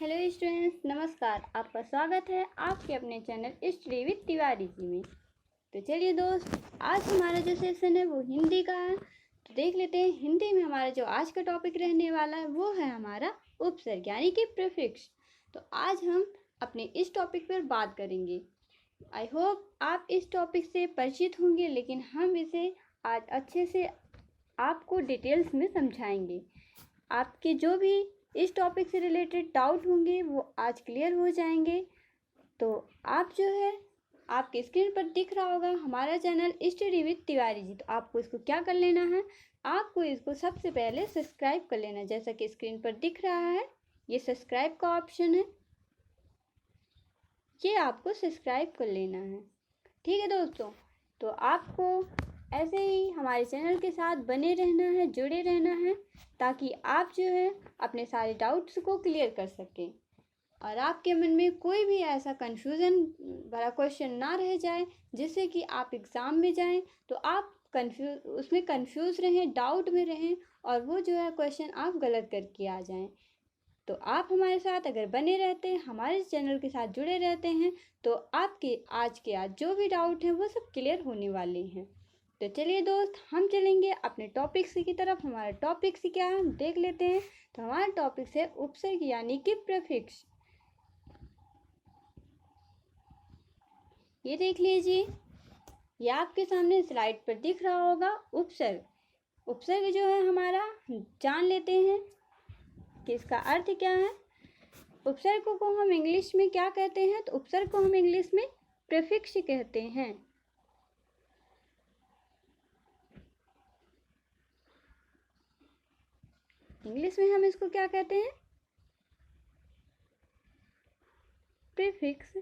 Hello students, नमस्कार। आपका स्वागत है आपके अपने channel study with Tiwari ji में। तो चलिए दोस्त, आज हमारा जो सेशन है वो हिंदी का है। तो देख लेते हैं हिंदी में हमारा जो आज का टॉपिक रहने वाला है वो है हमारा उपसर्ग यानी कि प्रीफिक्स। तो आज हम अपने इस टॉपिक पर बात करेंगे। आई होप आप इस टॉपिक से परिचित होंगे, लेकिन हम इसे आज अच्छे से आपको डिटेल्स में समझाएंगे। आपके जो भी इस टॉपिक से रिलेटेड डाउट होंगे वो आज क्लियर हो जाएंगे। तो आप जो है आपके स्क्रीन पर दिख रहा होगा हमारा channel study with Tiwari ji. तो आपको इसको क्या कर लेना है, आपको इसको सबसे पहले सब्सक्राइब कर लेना है। जैसा कि स्क्रीन पर दिख रहा है ये सब्सक्राइब का ऑप्शन है, ये आपको सब्सक्राइब कर लेना है। ठीक है दोस्तों, तो आपको ऐसे ही हमारे चैनल के साथ बने रहना है, जुड़े रहना है, ताकि आप जो है अपने सारे डाउट्स को क्लियर कर सकें और आपके मन में कोई भी ऐसा कन्फ्यूज़न भरा क्वेश्चन ना रह जाए जिससे कि आप एग्ज़ाम में जाएं तो आप उसमें कंफ्यूज रहें, डाउट में रहें और वो जो है क्वेश्चन आप गलत करके आ जाएं। तो आप हमारे साथ अगर बने रहते हैं, हमारे चैनल के साथ जुड़े रहते हैं, तो आपके आज जो भी डाउट हैं वो सब क्लियर होने वाले हैं। तो चलिए दोस्त, हम चलेंगे अपने टॉपिक्स की तरफ। हमारा टॉपिक्स क्या है हम देख लेते हैं। तो हमारा टॉपिक्स है उपसर्ग यानी कि प्रीफिक्स। ये देख लीजिए, ये आपके सामने स्लाइड पर दिख रहा होगा उपसर्ग। उपसर्ग जो है हमारा जान लेते हैं कि इसका अर्थ क्या है। उपसर्ग को हम इंग्लिश में क्या कहते हैं, तो उपसर्ग को हम इंग्लिश में प्रीफिक्स कहते हैं। इंग्लिश में हम इसको क्या कहते हैं, प्रीफिक्स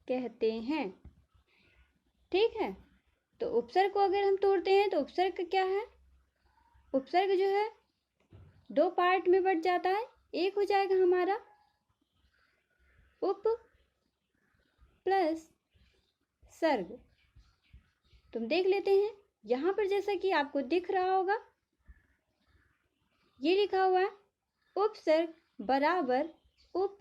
कहते हैं। ठीक है, तो उपसर्ग को अगर हम तोड़ते हैं तो उपसर्ग क्या है, उपसर्ग जो है दो पार्ट में बट जाता है। एक हो जाएगा हमारा उप प्लस सर्ग। तुम देख लेते हैं यहाँ पर, जैसा कि आपको दिख रहा होगा ये लिखा हुआ है उपसर्ग बराबर उप,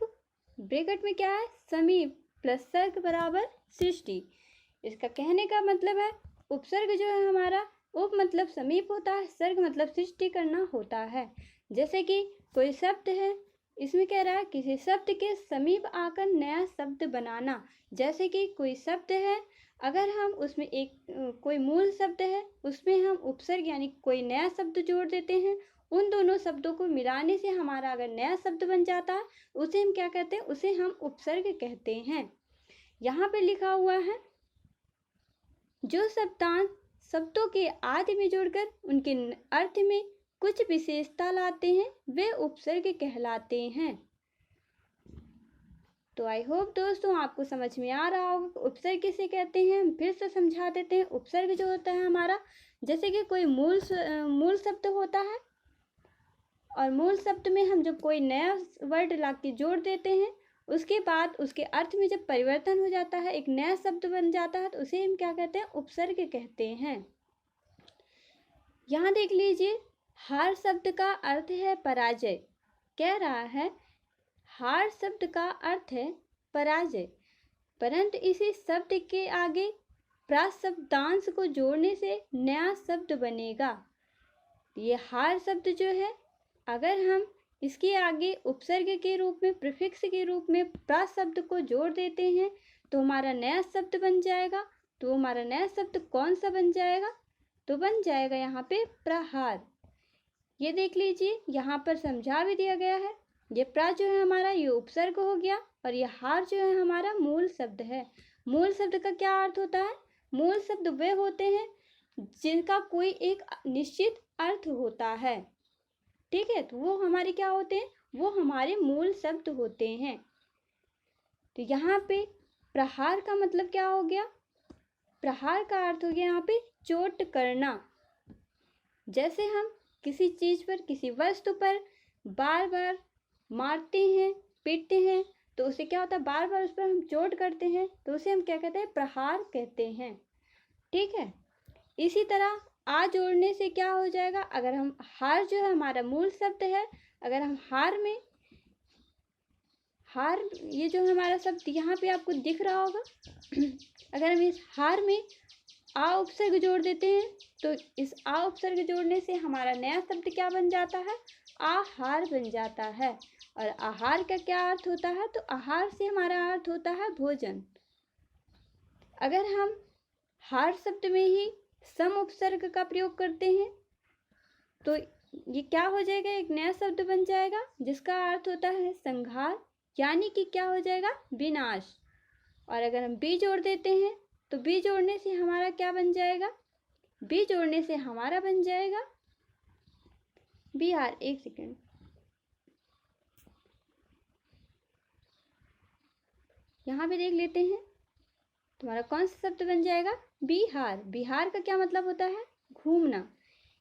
ब्रैकेट में क्या है समीप, प्लस सर्ग बराबर सृष्टि। इसका कहने का मतलब है उपसर्ग जो है हमारा उप मतलब समीप होता है, सर्ग मतलब सृष्टि करना होता है। जैसे कि कोई शब्द है, इसमें कह रहा है किसी शब्द के समीप आकर नया शब्द बनाना। जैसे कि कोई शब्द है, अगर हम उसमें एक कोई मूल शब्द है उसमें हम उपसर्ग यानी कोई नया शब्द जोड़ देते हैं, उन दोनों शब्दों को मिलाने से हमारा अगर नया शब्द बन जाता है उसे हम क्या कहते हैं, उसे हम उपसर्ग कहते हैं। यहाँ पे लिखा हुआ है जो शब्दांश शब्दों के आदि में जोड़कर उनके अर्थ में कुछ विशेषता लाते हैं वे उपसर्ग कहलाते हैं। तो आई होप दोस्तों आपको समझ में आ रहा होगा उपसर्ग किसे कहते हैं। हम फिर से समझा देते हैं। उपसर्ग जो होता है हमारा, जैसे कि कोई मूल शब्द होता है और मूल शब्द में हम जब कोई नया वर्ड ला के जोड़ देते हैं, उसके बाद उसके अर्थ में जब परिवर्तन हो जाता है, एक नया शब्द बन जाता है, तो उसे हम क्या कहते हैं, उपसर्ग कहते हैं। यहाँ देख लीजिए, हार शब्द का अर्थ है पराजय। कह रहा है हार शब्द का अर्थ है पराजय, परंतु इसी शब्द के आगे प्राशब्दांश को जोड़ने से नया शब्द बनेगा। ये हार शब्द जो है, अगर हम इसके आगे उपसर्ग के रूप में, प्रीफिक्स के रूप में प्रा शब्द को जोड़ देते हैं तो हमारा नया शब्द बन जाएगा। तो हमारा नया शब्द कौन सा बन जाएगा, तो बन जाएगा यहाँ पे प्रहार। ये देख लीजिए, यहाँ पर समझा भी दिया गया है। ये प्रा जो है हमारा ये उपसर्ग हो गया और ये हार जो है हमारा मूल शब्द है। मूल शब्द का क्या अर्थ होता है, मूल शब्द वे होते हैं जिनका कोई एक निश्चित अर्थ होता है। ठीक है, तो वो हमारे क्या होते हैं, वो हमारे मूल शब्द होते हैं। तो यहाँ पे प्रहार का मतलब क्या हो गया, प्रहार का अर्थ हो गया यहाँ पे चोट करना। जैसे हम किसी चीज पर, किसी वस्तु पर बार बार मारते हैं, पीटते हैं, तो उसे क्या होता है, बार बार उस पर हम चोट करते हैं, तो उसे हम क्या कहते हैं, प्रहार कहते हैं। ठीक है, इसी तरह आ जोड़ने से क्या हो जाएगा, अगर हम हार जो है हमारा मूल शब्द है, अगर हम हार में हार, ये जो हमारा शब्द यहाँ पे आपको दिख रहा होगा, अगर हम इस हार में आ उपसर्ग जोड़ देते हैं तो इस आ उपसर्ग जोड़ने से हमारा नया शब्द क्या बन जाता है? आहार बन जाता है। और आहार का क्या अर्थ होता है? तो आहार से हमारा अर्थ होता है भोजन। अगर हम हार शब्द में ही सम उपसर्ग का प्रयोग करते हैं तो ये क्या हो जाएगा? एक नया शब्द बन जाएगा जिसका अर्थ होता है संहार, यानी कि क्या हो जाएगा? विनाश। और अगर हम बी जोड़ देते हैं तो बी जोड़ने से हमारा क्या बन जाएगा? बी जोड़ने से हमारा बन जाएगा बिहार। एक सेकेंड, यहाँ पे देख लेते हैं तुम्हारा कौन सा शब्द बन जाएगा? बिहार। बिहार का क्या मतलब होता है? घूमना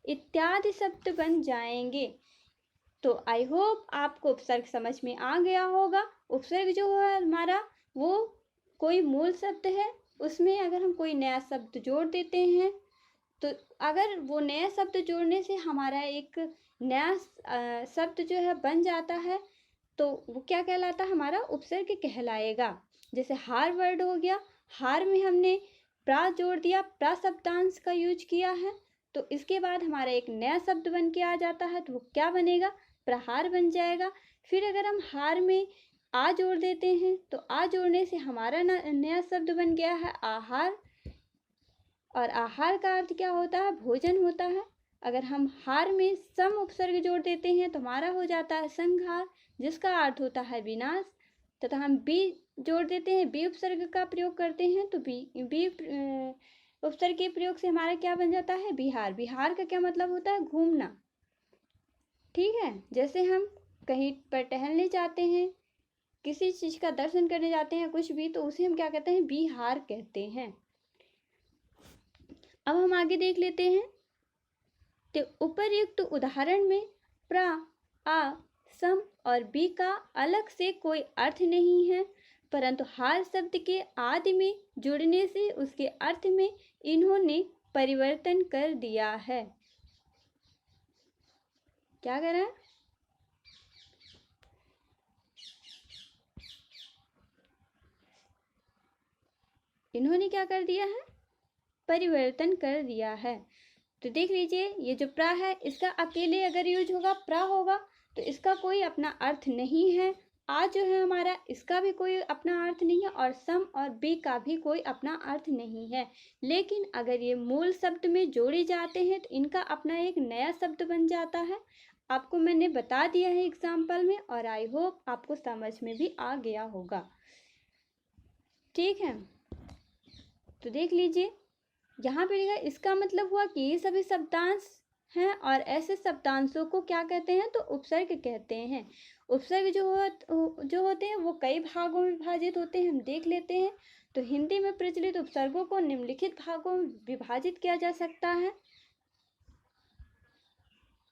इत्यादि शब्द बन जाएंगे। तो आई होप आपको उपसर्ग समझ में आ गया होगा। उपसर्ग जो है हमारा वो कोई मूल शब्द है, उसमें अगर हम कोई नया शब्द जोड़ देते हैं तो अगर वो नया शब्द जोड़ने से हमारा एक नया शब्द जो है बन जाता है तो वो क्या कहलाता है? हमारा उपसर्ग कहलाएगा। जैसे हार वर्ड हो गया, हार में हमने प्रा जोड़ दिया, प्रा शब्दांश का यूज किया है, तो इसके बाद हमारा एक नया शब्द बन के आ जाता है, तो वो क्या बनेगा? प्रहार बन जाएगा। फिर अगर हम हार में आ जोड़ देते हैं तो आ जोड़ने से हमारा नया शब्द बन गया है आहार। और आहार का अर्थ क्या होता है? भोजन होता है। अगर हम हार में सम उपसर्ग जोड़ देते हैं तो हमारा हो जाता है संहार, जिसका अर्थ होता है विनाश। तथा हम बी जोड़ देते हैं, बी उपसर्ग का प्रयोग करते हैं तो बी उपसर्ग के प्रयोग से हमारा क्या बन जाता है? बिहार। बिहार का क्या मतलब होता है? घूमना। ठीक है, जैसे हम कहीं पर टहलने जाते हैं, किसी चीज का दर्शन करने जाते हैं, कुछ भी, तो उसे हम क्या कहते हैं? बिहार कहते हैं। अब हम आगे देख लेते हैं। तो उपर्युक्त उदाहरण में प्रा, आ, सम और बी का अलग से कोई अर्थ नहीं है, परंतु हार शब्द के आदि में जुड़ने से उसके अर्थ में इन्होंने परिवर्तन कर दिया है। क्या करा है? इन्होंने क्या कर दिया है? परिवर्तन कर दिया है। तो देख लीजिए, ये जो प्रा है इसका अकेले अगर यूज होगा, प्रा होगा, तो इसका कोई अपना अर्थ नहीं है। आ जो है हमारा, इसका भी कोई अपना अर्थ नहीं है, और सम और बी का भी कोई अपना अर्थ नहीं है। लेकिन अगर ये मूल शब्द में जोड़े जाते हैं तो इनका अपना एक नया शब्द बन जाता है। आपको मैंने बता दिया है एग्जाम्पल में, और आई होप आपको समझ में भी आ गया होगा। ठीक है, तो देख लीजिए, यहाँ पे लिखा, इसका मतलब हुआ कि ये सभी शब्दांश हैं और ऐसे शब्दांशों को क्या कहते हैं? तो उपसर्ग कहते हैं। उपसर्ग जो होते हैं वो कई भागों में विभाजित होते हैं, हम देख लेते हैं। तो हिंदी में प्रचलित उपसर्गों को निम्नलिखित भागों में विभाजित किया जा सकता है।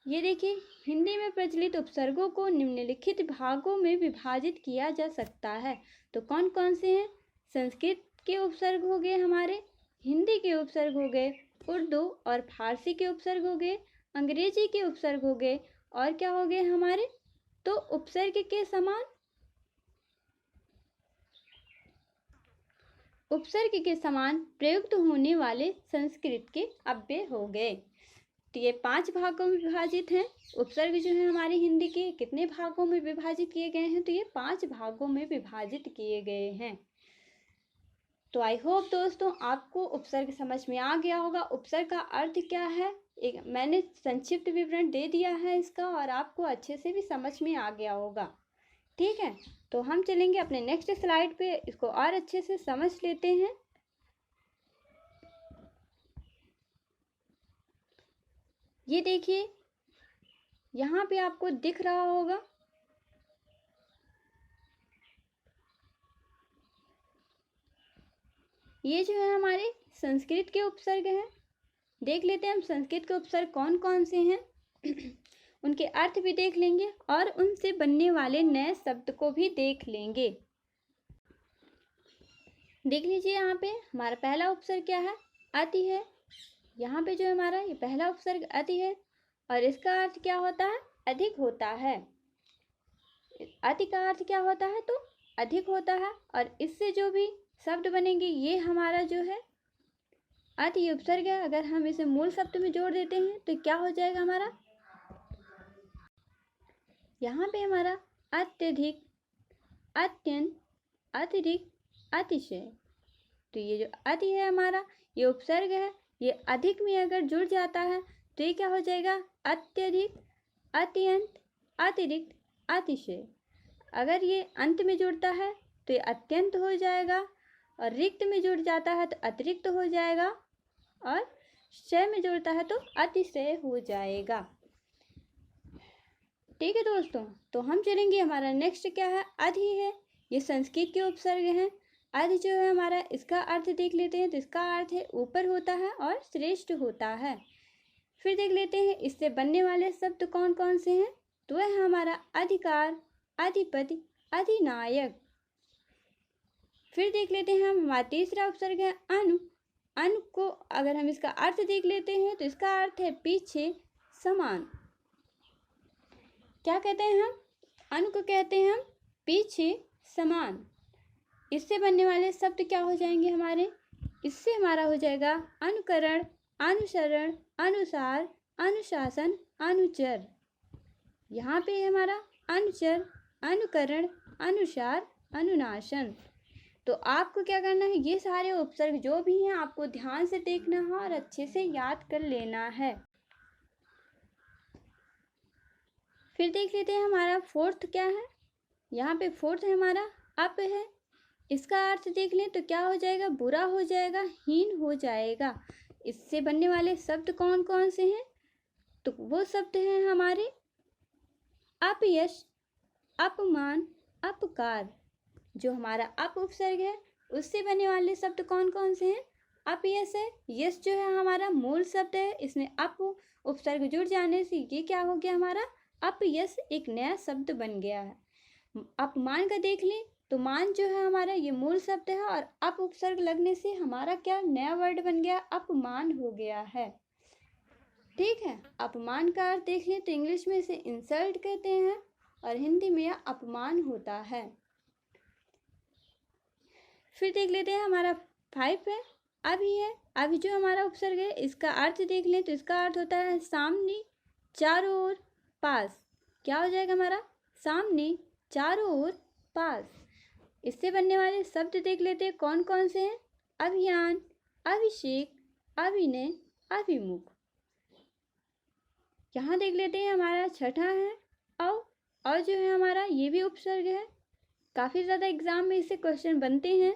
ये देखिए, हिंदी में प्रचलित उपसर्गों को निम्नलिखित भागों में विभाजित किया जा सकता है। तो कौन कौन से हैं? संस्कृत के उपसर्ग हो गए हमारे, हिंदी के उपसर्ग हो गए, उर्दू और फारसी के उपसर्ग हो गए, अंग्रेजी के उपसर्ग हो गए, और क्या हो गए हमारे? तो उपसर्ग के समान प्रयुक्त होने वाले संस्कृत के अव्यय हो गए। तो ये 5 भागों में विभाजित हैं। उपसर्ग जो है हमारे हिंदी के कितने भागों में विभाजित किए गए हैं? तो ये 5 भागों में विभाजित किए गए हैं। तो आई होप दोस्तों आपको उपसर्ग समझ में आ गया होगा। उपसर्ग का अर्थ क्या है एक मैंने संक्षिप्त विवरण दे दिया है इसका, और आपको अच्छे से भी समझ में आ गया होगा। ठीक है, तो हम चलेंगे अपने नेक्स्ट स्लाइड पे, इसको और अच्छे से समझ लेते हैं। ये देखिए, यहाँ पे आपको दिख रहा होगा, ये जो है हमारे संस्कृत के उपसर्ग हैं। देख लेते हैं हम संस्कृत के उपसर्ग कौन कौन से हैं। उनके अर्थ भी देख लेंगे और उनसे बनने वाले नए शब्द को भी देख लेंगे। देख लीजिए, यहाँ पे हमारा पहला उपसर्ग क्या है? अति है। यहाँ पे जो हमारा ये पहला उपसर्ग अति है, और इसका अर्थ क्या होता है? अधिक होता है। अति का अर्थ क्या होता है? तो अधिक होता है और इससे जो भी शब्द बनेंगे ये हमारा जो है अति उपसर्ग है। अगर हम इसे मूल शब्द में जोड़ देते हैं तो क्या हो जाएगा हमारा, यहाँ पे हमारा अत्यधिक, अत्यंत, अतिरिक्त, अतिशय। तो ये जो अति है हमारा ये उपसर्ग है, ये अधिक में अगर जुड़ जाता है तो ये क्या हो जाएगा, अत्यधिक, अत्यंत, अतिरिक्त, अतिशय। अगर ये अंत में जुड़ता है तो ये अत्यंत हो जाएगा, और रिक्त में जुड़ जाता है तो अतिरिक्त हो जाएगा, और शय में जुड़ता है तो अतिशय हो जाएगा। ठीक है दोस्तों, तो हम चलेंगे, हमारा नेक्स्ट क्या है, अधि है। ये संस्कृत के उपसर्ग हैं। अधि जो है हमारा, इसका अर्थ देख लेते हैं। तो इसका अर्थ है ऊपर होता है और श्रेष्ठ होता है। फिर देख लेते हैं इससे बनने वाले शब्द कौन कौन से हैं। तो है हमारा अधिकार, अधिपति, अधिनायक। फिर देख लेते हैं हम, हमारा तीसरा उपसर्ग है अनु। अनु को अगर हम इसका अर्थ देख लेते हैं तो इसका अर्थ है पीछे, समान। क्या कहते हैं हम, अनु को कहते हैं हम पीछे, समान। इससे बनने वाले शब्द क्या हो जाएंगे हमारे, इससे हमारा हो जाएगा अनुकरण, अनुसरण, अनुसार, अनुशासन, अनुचर। यहाँ पे हमारा अनुचर, अनुकरण, अनुसार, अनुनाशन। तो आपको क्या करना है, ये सारे उपसर्ग जो भी हैं आपको ध्यान से देखना है और अच्छे से याद कर लेना है। फिर देख लेते हैं हमारा फोर्थ क्या है। यहाँ पे फोर्थ है हमारा अप है। इसका अर्थ देख लें तो क्या हो जाएगा, बुरा हो जाएगा, हीन हो जाएगा। इससे बनने वाले शब्द कौन कौन से हैं, तो वो शब्द हैं हमारे अपयश, अपमान, अपकार। जो हमारा अप उपसर्ग है उससे बनने वाले शब्द कौन कौन से हैं, अपयश है। यश जो है हमारा मूल शब्द है, इसमें अप उपसर्ग जुड़ जाने से ये क्या हो गया हमारा, अपयश एक नया शब्द बन गया है। अपमान का देख लें तो मान जो है हमारा ये मूल शब्द है, और अप उपसर्ग लगने से हमारा क्या नया वर्ड बन गया, अपमान हो गया है। ठीक है, अपमान का अर्थ देख लें तो इंग्लिश में इसे इंसल्ट कहते हैं और हिंदी में यह अपमान होता है। फिर देख लेते हैं हमारा 5 है अभी है। अभी जो हमारा उपसर्ग है इसका अर्थ देख लें तो इसका अर्थ होता है सामने, चारों ओर, पास। क्या हो जाएगा हमारा, सामने, चारों ओर, पास। इससे बनने वाले शब्द देख लेते हैं कौन कौन से हैं, अभियान, अभिषेक, अभिनय, अभिमुख। यहाँ देख लेते हैं हमारा छठा है और जो है हमारा ये भी उपसर्ग है। काफ़ी ज़्यादा एग्जाम में इससे क्वेश्चन बनते हैं।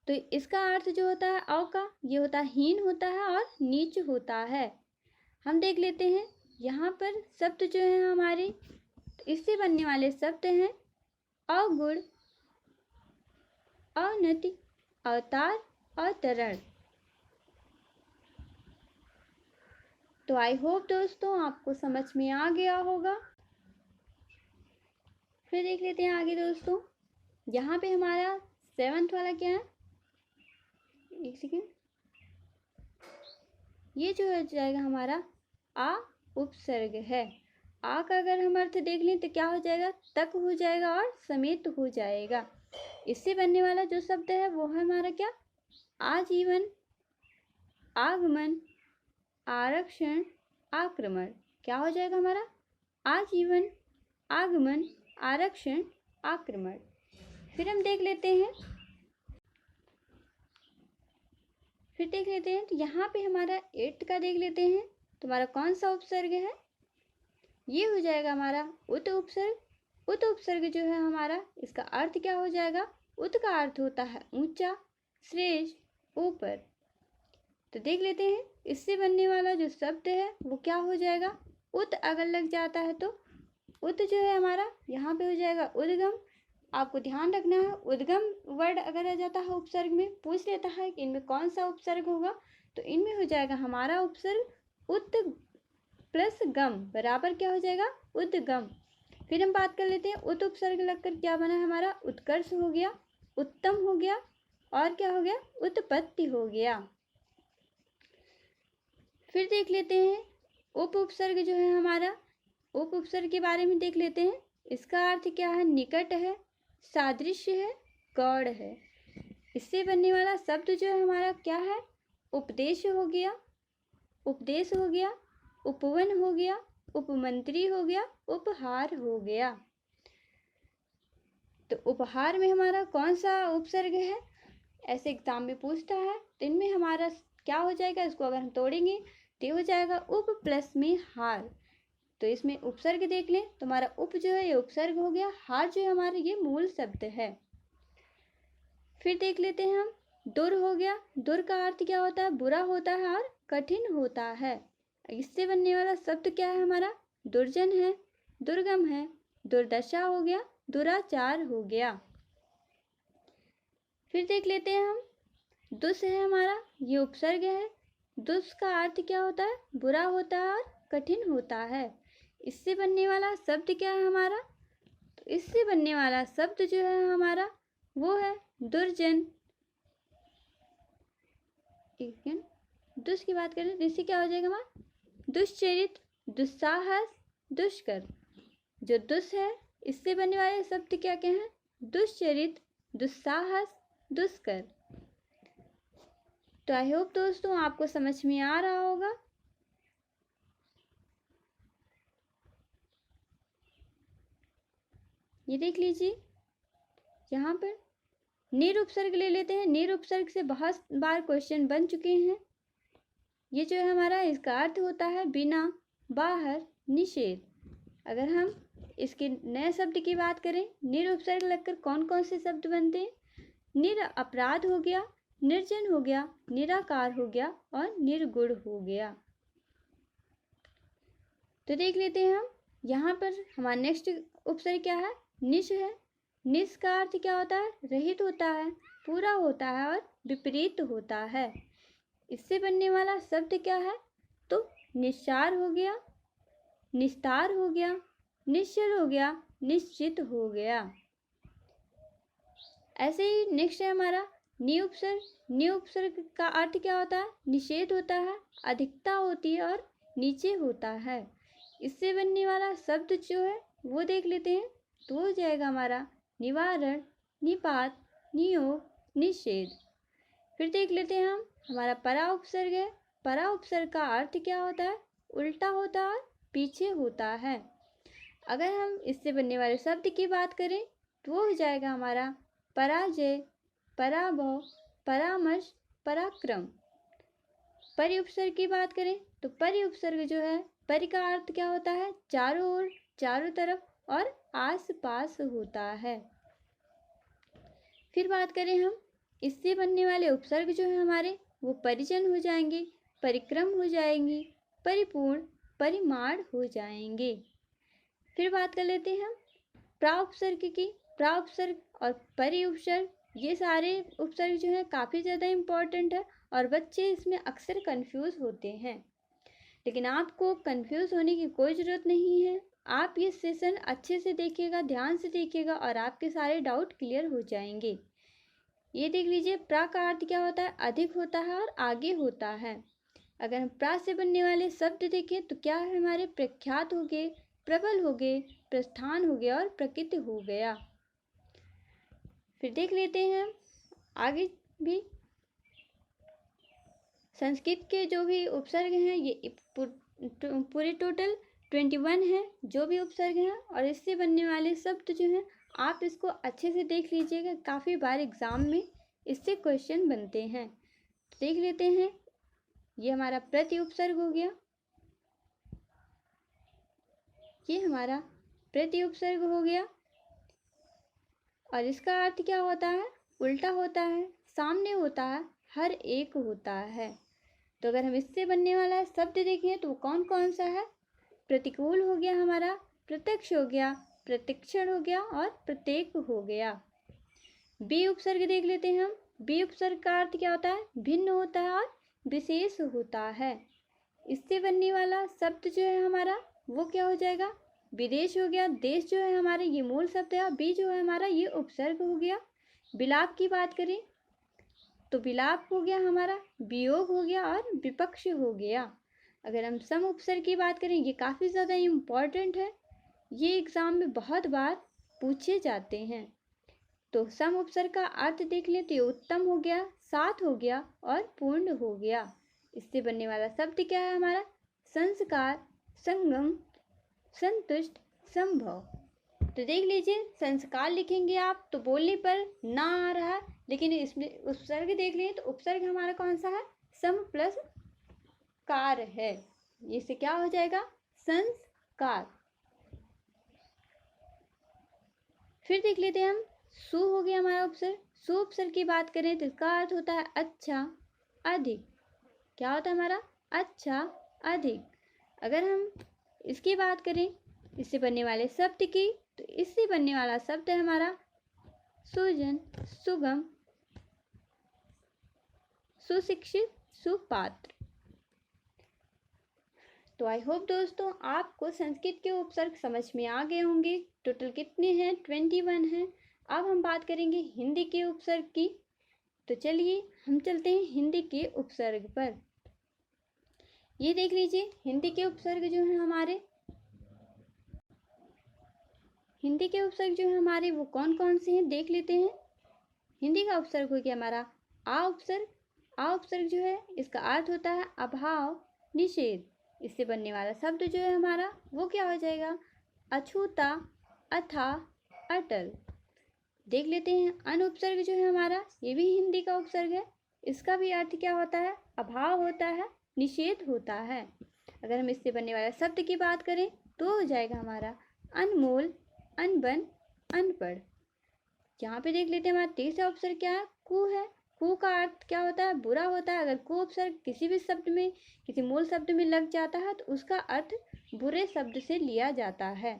तो इसका अर्थ जो होता है अव का, ये होता है हीन होता है और नीच होता है। हम देख लेते हैं यहाँ पर शब्द जो है हमारे, तो इससे बनने वाले शब्द हैं अवगुण, अवनति, अवतार, अवतरण। तो आई होप दोस्तों आपको समझ में आ गया होगा। फिर देख लेते हैं आगे दोस्तों, यहाँ पे हमारा 7th वाला क्या है, एक सेकेंड, ये जो हो जाएगा हमारा आ उपसर्ग है। आ का अगर हम अर्थ देख लें तो क्या हो जाएगा, तक हो जाएगा और समेत हो जाएगा। इससे बनने वाला जो शब्द है वो है हमारा क्या, आजीवन, आगमन, आरक्षण, आक्रमण। क्या हो जाएगा हमारा, आजीवन, आगमन, आरक्षण, आक्रमण। फिर हम देख लेते हैं, तो यहाँ पे हमारा 8 का देख लेते हैं। तो हमारा कौन सा उपसर्ग है, ये हो जाएगा हमारा उत उपसर्ग। उत उपसर्ग जो है हमारा, इसका अर्थ क्या हो जाएगा, उत का अर्थ होता है ऊंचा, श्रेष्ठ, ऊपर। तो देख लेते हैं इससे बनने वाला जो शब्द है वो क्या हो जाएगा, उत अगर लग जाता है तो उत जो है हमारा यहाँ पे हो जाएगा उद्गम। आपको ध्यान रखना है, उद्गम वर्ड अगर आ जाता है उपसर्ग में, पूछ लेता है कि इनमें कौन सा उपसर्ग होगा, तो इनमें हो जाएगा हमारा उपसर्ग उत प्लस गम बराबर क्या हो जाएगा, उद्गम। फिर हम बात कर लेते हैं उत उपसर्ग लगकर क्या बना है हमारा, उत्कर्ष हो गया, उत्तम हो गया, और क्या हो गया, उत्पत्ति हो गया। फिर देख लेते हैं उप उपसर्ग जो है हमारा, उप उपसर्ग के बारे में देख लेते हैं। इसका अर्थ क्या है, निकट है, सादृश्य है, गौड़ है। इससे बनने वाला शब्द जो है हमारा क्या है? उपदेश हो गया, उपदेश हो गया, उपवन हो गया, उपमंत्री हो गया, उपहार हो गया। तो उपहार में हमारा कौन सा उपसर्ग है? ऐसे एग्जाम में पूछता है। तो इनमें हमारा क्या हो जाएगा? इसको अगर हम तोड़ेंगे तो हो जाएगा उप प्लस में हार। तो इसमें उपसर्ग देख लें तो हमारा उप जो है ये उपसर्ग हो गया, हार जो है हमारा ये मूल शब्द है। फिर देख लेते हैं हम, दुर हो गया। दुर का अर्थ क्या होता है? बुरा होता है और कठिन होता है। इससे बनने वाला शब्द क्या है हमारा? दुर्जन है, दुर्गम है, दुर्दशा हो गया, दुराचार हो गया। फिर देख लेते हैं हम, दुस है हमारा, ये उपसर्ग है। दुस का अर्थ क्या होता है? बुरा होता है और कठिन होता है। इससे बनने वाला शब्द क्या है हमारा? तो इससे बनने वाला शब्द जो है हमारा वो है दुर्जन। दुष् की बात करें तो इससे क्या हो जाएगा हमारा? दुश्चरित, दुस्साहस, दुष्कर। जो दुष् है इससे बनने वाले शब्द क्या क्या हैं? दुश्चरित, दुस्साहस, दुष्कर। तो आई होप दोस्तों आपको समझ में आ रहा होगा। ये देख लीजिए, यहाँ पर निरुपसर्ग ले लेते हैं। निरुपसर्ग से बहुत बार क्वेश्चन बन चुके हैं। ये जो है हमारा, इसका अर्थ होता है बिना, बाहर, निषेध। अगर हम इसके नए शब्द की बात करें, निरुपसर्ग लगकर कौन कौन से शब्द बनते हैं? निर अपराध हो गया, निर्जन हो गया, निराकार हो गया और निर्गुण हो गया। तो देख लेते हैं हम, यहाँ पर हमारा नेक्स्ट उपसर्ग क्या है? निश है। निश का अर्थ क्या होता है? रहित होता है, पूरा होता है और विपरीत होता है। इससे बनने वाला शब्द क्या है? तो निस्सार हो गया, निस्तार हो गया, निश्चल हो गया, निश्चित हो गया। ऐसे ही नेक्स्ट है हमारा निउपसर्ग। निउपसर्ग का अर्थ क्या होता है? निषेध होता है, अधिकता होती है और नीचे होता है। इससे बनने वाला शब्द जो है वो देख लेते हैं। तो हो जाएगा हमारा निवारण, निपात, नियोग, निषेध। फिर देख लेते हैं हम, हमारा परा उपसर्ग है। परा उपसर्ग का अर्थ क्या होता है? उल्टा होता है, पीछे होता है। अगर हम इससे बनने वाले शब्द की बात करें तो वो हो जाएगा हमारा पराजय, पराभव, परामर्श, पराक्रम। परि उपसर्ग की बात करें तो परि उपसर्ग जो है, परि का अर्थ क्या होता है? चारों ओर, चारों तरफ और आस पास होता है। फिर बात करें हम, इससे बनने वाले उपसर्ग जो है हमारे वो परिजन हो जाएंगे, परिक्रम हो जाएंगे, परिपूर्ण, परिमाण हो जाएंगे। फिर बात कर लेते हैं हम प्राउपसर्ग की। प्राउपसर्ग और परि उपसर्ग, ये सारे उपसर्ग जो है काफ़ी ज़्यादा इम्पॉर्टेंट है और बच्चे इसमें अक्सर कंफ्यूज होते हैं। लेकिन आपको कंफ्यूज होने की कोई ज़रूरत नहीं है। आप ये सेशन अच्छे से देखिएगा, ध्यान से देखिएगा और आपके सारे डाउट क्लियर हो जाएंगे। ये देख लीजिए, प्रा का अर्थ क्या होता है? अधिक होता है और आगे होता है। अगर हम प्रा से बनने वाले शब्द देखें तो क्या है हमारे? प्रख्यात हो गए, प्रबल हो गए, प्रस्थान हो गया और प्रकृति हो गया। फिर देख लेते हैं आगे भी, संस्कृत के जो भी उपसर्ग हैं ये पूरे टोटल 21 है जो भी उपसर्ग हैं। और इससे बनने वाले शब्द जो हैं आप इसको अच्छे से देख लीजिएगा, काफ़ी बार एग्जाम में इससे क्वेश्चन बनते हैं। तो देख लेते हैं, ये हमारा प्रति उपसर्ग हो गया, ये हमारा प्रति उपसर्ग हो गया। और इसका अर्थ क्या होता है? उल्टा होता है, सामने होता है, हर एक होता है। तो अगर हम इससे बनने वाला शब्द देखें तो वो कौन कौन सा है? प्रतिकूल हो गया हमारा, प्रत्यक्ष हो गया, प्रतिक्षण हो गया और प्रत्येक हो गया। बी उपसर्ग देख लेते हैं हम। बी उपसर्ग का अर्थ क्या होता है? भिन्न होता है और विशेष होता है। इससे बनने वाला शब्द जो है हमारा वो क्या हो जाएगा? विदेश हो गया। देश जो है हमारे ये मूल शब्द है और बी जो है हमारा ये उपसर्ग हो गया। विलाप की बात करें तो विलाप हो गया हमारा, वियोग हो गया और विपक्ष हो गया। अगर हम सम उपसर्ग की बात करें, ये काफ़ी ज़्यादा इम्पॉर्टेंट है, ये एग्ज़ाम में बहुत बार पूछे जाते हैं। तो सम उपसर्ग का अर्थ देख लें तो ये उत्तम हो गया, सात हो गया और पूर्ण हो गया। इससे बनने वाला शब्द क्या है हमारा? संस्कार, संगम, संतुष्ट, संभव। तो देख लीजिए, संस्कार लिखेंगे आप तो बोलने पर ना आ रहा है, लेकिन इसमें उपसर्ग देख लें तो उपसर्ग हमारा कौन सा है? सम प्लस कार है। इससे क्या हो जाएगा? संस्कार। फिर देख लेते हैं हम, सु हो गया हमारा उपसर्ग। सु उपसर्ग की बात करें तो इसका अर्थ होता है अच्छा, अधिक। क्या होता है हमारा? अच्छा, अधिक। अगर हम इसकी बात करें, इससे बनने वाले शब्द की, तो इससे बनने वाला शब्द है हमारा सुजन, सुगम, सुशिक्षित, सुपात्र। तो आई होप दोस्तों आपको संस्कृत के उपसर्ग समझ में आ गए होंगे। टोटल कितने हैं? 21 हैं। अब हम बात करेंगे हिंदी के उपसर्ग की। तो चलिए हम चलते हैं हिंदी के उपसर्ग पर। ये देख लीजिए, हिंदी के उपसर्ग जो है हमारे, हिंदी के उपसर्ग जो है हमारे वो कौन कौन से हैं देख लेते हैं। हिंदी का उपसर्ग हो गया हमारा आ उपसर्ग। आ उपसर्ग जो है इसका अर्थ होता है अभाव, निषेध। इससे बनने वाला शब्द जो है हमारा वो क्या हो जाएगा? अछूता, अथा, अटल। देख लेते हैं अन उपसर्ग जो है हमारा, ये भी हिंदी का उपसर्ग है। इसका भी अर्थ क्या होता है? अभाव होता है, निषेध होता है। अगर हम इससे बनने वाले शब्द की बात करें तो हो जाएगा हमारा अनमोल, अनबन, अनपढ़। यहाँ पे देख लेते हैं हमारा तीसरा उपसर्ग क्या है? कु है। कु का अर्थ क्या होता है? बुरा होता है। अगर कु उपसर्ग किसी भी शब्द में, किसी मूल शब्द में लग जाता है तो उसका अर्थ बुरे शब्द से लिया जाता है।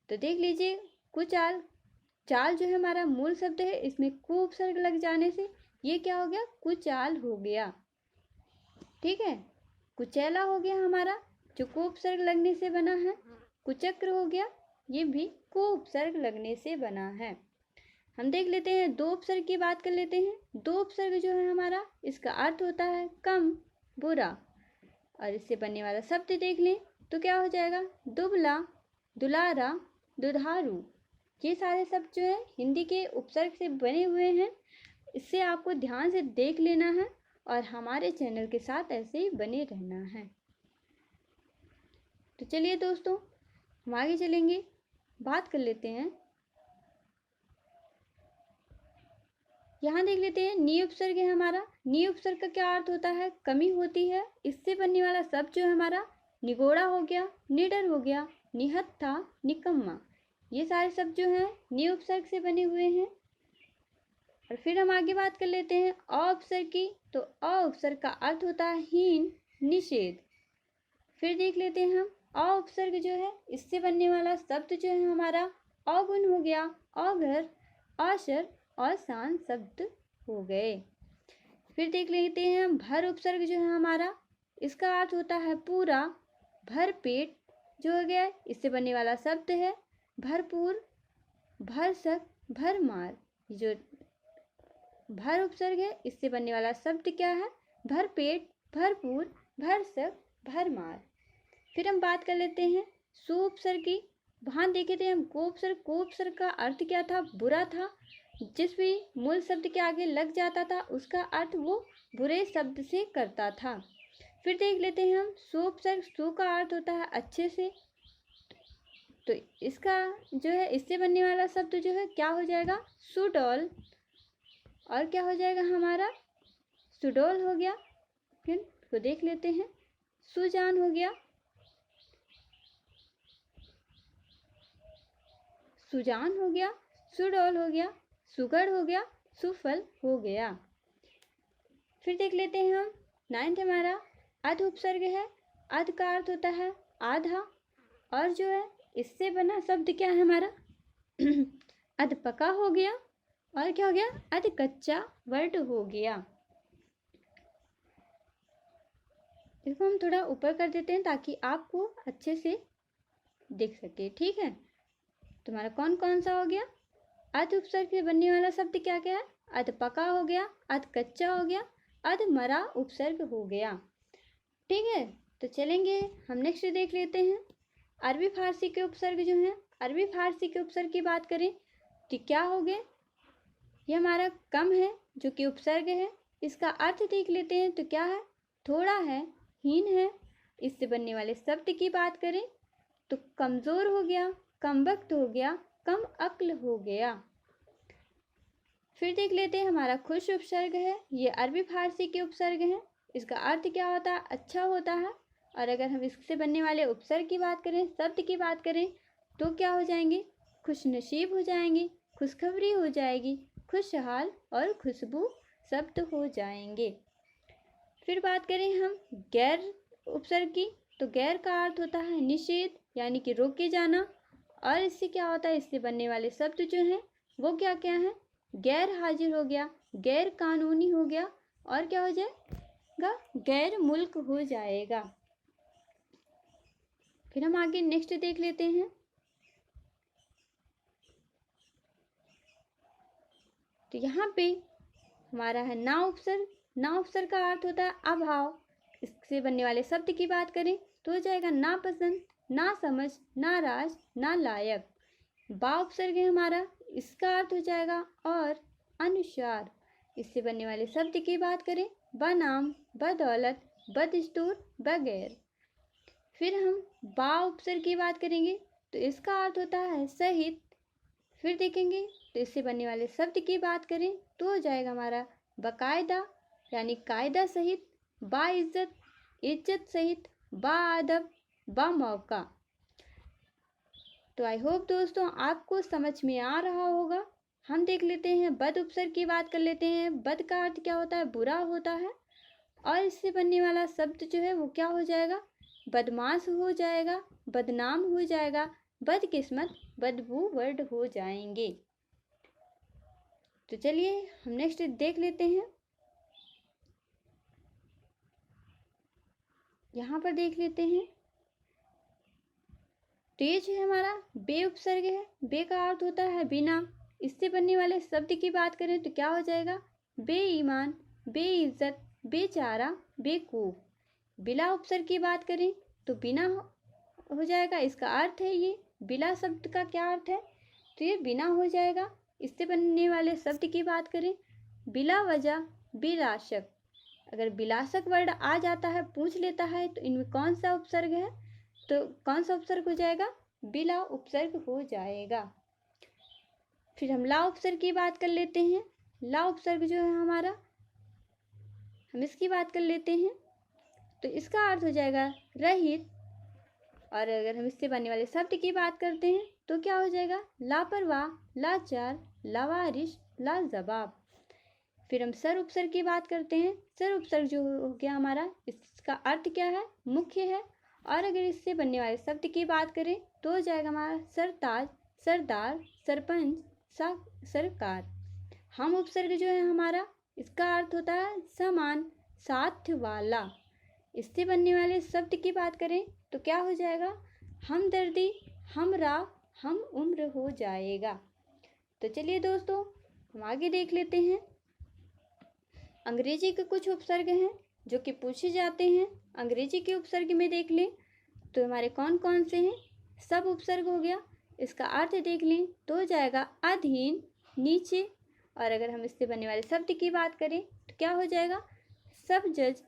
तो देख लीजिए, कुचाल, चाल जो है हमारा मूल शब्द है, इसमें कु उपसर्ग लग जाने से ये क्या हो गया? कुचाल हो गया। ठीक है। कुचैला हो गया हमारा, जो कु उपसर्ग लगने से बना है। कुचक्र हो गया, ये भी कु उपसर्ग लगने से बना है। हम देख लेते हैं दो उपसर्ग की बात कर लेते हैं। दो उपसर्ग जो है हमारा, इसका अर्थ होता है कम, बुरा। और इससे बनने वाला शब्द देख लें तो क्या हो जाएगा? दुबला, दुलारा, दुधारू। ये सारे शब्द जो है हिंदी के उपसर्ग से बने हुए हैं। इससे आपको ध्यान से देख लेना है और हमारे चैनल के साथ ऐसे ही बने रहना है। तो चलिए दोस्तों, हम आगे चलेंगे, बात कर लेते हैं। यहाँ देख लेते हैं नी उपसर्ग है हमारा। नी उपसर्ग का क्या अर्थ होता है? कमी होती है। इससे बनने वाला शब्द जो है हमारा निगोड़ा हो गया, निडर हो गया, निहत्था, निकम्मा। ये सारे शब्द जो हैं नी उपसर्ग से बने हुए हैं। और फिर हम आगे बात कर लेते हैं अ उपसर्ग की। तो अ उपसर्ग का अर्थ होता है हीन, निषेध। फिर देख लेते हैं हम अ उपसर्ग जो है, इससे बनने वाला शब्द जो है हमारा अगुण हो गया, अघर, अशर और शान शब्द हो गए। फिर देख लेते हैं हम भर उपसर्ग जो है हमारा, इसका अर्थ होता है पूरा, भर पेट जो हो गया, इससे बनने वाला शब्द है भरपूर, भरसक, भरमार। जो भर उपसर्ग है, इससे बनने वाला शब्द क्या है? भरपेट, भरपूर, भरसक, भरमार। फिर हम बात कर लेते हैं सु उपसर्ग की। वहां देखे थे हम को उपसर्ग। को उपसर्ग का अर्थ क्या था? बुरा था। जिस भी मूल शब्द के आगे लग जाता था उसका अर्थ वो बुरे शब्द से करता था। फिर देख लेते हैं हम सु उपसर्ग। सु का अर्थ होता है अच्छे से। तो इसका जो है, इससे बनने वाला शब्द जो है क्या हो जाएगा? सुडौल। और क्या हो जाएगा हमारा? सुडौल हो गया। फिर तो देख लेते हैं सुजान हो गया, सुजान हो गया, सुडौल हो गया, सुगढ़ हो गया, सुफल हो गया। फिर देख लेते हैं हम 9th हमारा अध उपसर्ग है। अध का अर्थ होता है आधा। और जो है इससे बना शब्द क्या है हमारा? अध पका हो गया। और क्या हो गया? अध कच्चा वर्ड हो गया। इसको हम थोड़ा ऊपर कर देते हैं ताकि आपको अच्छे से दिख सके। ठीक है। तुम्हारा कौन कौन सा हो गया? अध उपसर्ग से बनने वाला शब्द क्या क्या है? अध पका हो गया, अध कच्चा हो गया, अध मरा उपसर्ग हो गया। ठीक है। तो चलेंगे हम नेक्स्ट देख लेते हैं अरबी फारसी के उपसर्ग जो हैं। अरबी फारसी के उपसर्ग की बात करें तो क्या हो गए? ये हमारा कम है जो कि उपसर्ग है। इसका अर्थ देख लेते हैं तो क्या है, थोड़ा है, हीन है। इससे बनने वाले शब्द की बात करें तो कमज़ोर हो गया, कम वक्त हो गया, कम अक्ल हो गया। फिर देख लेते हैं हमारा खुश उपसर्ग है। ये अरबी फारसी के उपसर्ग हैं। इसका अर्थ क्या होता है, अच्छा होता है। और अगर हम इससे बनने वाले उपसर्ग की बात करें, शब्द की बात करें तो क्या हो जाएंगे, खुश नसीब हो जाएंगे, खुशखबरी हो जाएगी, खुशहाल और खुशबू शब्द हो जाएंगे। फिर बात करें हम गैर उपसर्ग की तो गैर का अर्थ होता है निषेध, यानी कि रोके जाना। और इससे क्या होता है, इससे बनने वाले शब्द जो हैं वो क्या क्या हैं, गैर हाजिर हो गया, गैर कानूनी हो गया, और क्या हो जाएगा, गैर मुल्क हो जाएगा। फिर हम आगे नेक्स्ट देख लेते हैं। तो यहाँ पे हमारा है ना उपसर्ग। ना उपसर्ग का अर्थ होता है अभाव। इससे बनने वाले शब्द की बात करें तो हो जाएगा नापसंद, ना समझ, नाराज, ना लायक। बा उपसर्ग है हमारा, इसका अर्थ हो जाएगा और अनुसार। इससे बनने वाले शब्द की बात करें बनाम, बदौलत, बदस्तूर, बगैर। फिर हम बा उपसर्ग की बात करेंगे तो इसका अर्थ होता है सहित। फिर देखेंगे तो इससे बनने वाले शब्द की बात करें तो हो जाएगा हमारा बाकायदा, यानी कायदा सहित, बाइज्जत, इज्जत सहित, बाअदब, बामौका। तो आई होप दोस्तों आपको समझ में आ रहा होगा। हम देख लेते हैं बद उपसर्ग की बात कर लेते हैं। बद का अर्थ क्या होता है, बुरा होता है। और इससे बनने वाला शब्द जो है वो क्या हो जाएगा, बदमाश हो जाएगा, बदनाम हो जाएगा, बदकिस्मत, बदबू वर्ड हो जाएंगे। तो चलिए हम नेक्स्ट देख लेते हैं। यहाँ पर देख लेते हैं तो ये जो है हमारा बे उपसर्ग है। बे का अर्थ होता है बिना। इससे बनने वाले शब्द की बात करें तो क्या हो जाएगा, बेईमान, बेइज्जत, बेचारा, बेवकूफ। बिला उपसर्ग की बात करें तो बिना हो जाएगा। इसका अर्थ है ये बिला शब्द का क्या अर्थ है, तो ये बिना हो जाएगा। इससे बनने वाले शब्द की बात करें बिला वजह, बिलाशक। अगर बिलाशक वर्ड आ जाता है, पूछ लेता है तो इनमें कौन सा उपसर्ग है, तो कौन सा उपसर्ग हो जाएगा, बिला उपसर्ग हो जाएगा। फिर हम ला उपसर्ग की बात कर लेते हैं। ला उपसर्ग जो है हमारा, हम इसकी बात कर लेते हैं तो इसका अर्थ हो जाएगा रहित। और अगर हम इससे बनने वाले शब्द की बात करते हैं तो क्या हो जाएगा, लापरवाह, लाचार, लावारिश, लाजवाब। फिर हम सर उपसर्ग की बात करते हैं। सर उपसर्ग जो हो गया हमारा, इसका अर्थ क्या है, मुख्य है। और अगर इससे बनने वाले शब्द की बात करें तो हो जाएगा हमारा सरताज, सरदार, सरपंच, सरकार। हम उपसर्ग जो है हमारा, इसका अर्थ होता है समान, साथ वाला। इससे बनने वाले शब्द की बात करें तो क्या हो जाएगा, हमदर्दी, हमरा, हम उम्र हो जाएगा। तो चलिए दोस्तों हम आगे देख लेते हैं। अंग्रेजी के कुछ उपसर्ग हैं जो कि पूछे जाते हैं। अंग्रेजी के उपसर्ग में देख लें तो हमारे कौन कौन से हैं। सब उपसर्ग हो गया, इसका अर्थ देख लें तो हो जाएगा अधीन, नीचे। और अगर हम इससे बनने वाले शब्द की बात करें तो क्या हो जाएगा, सब जज,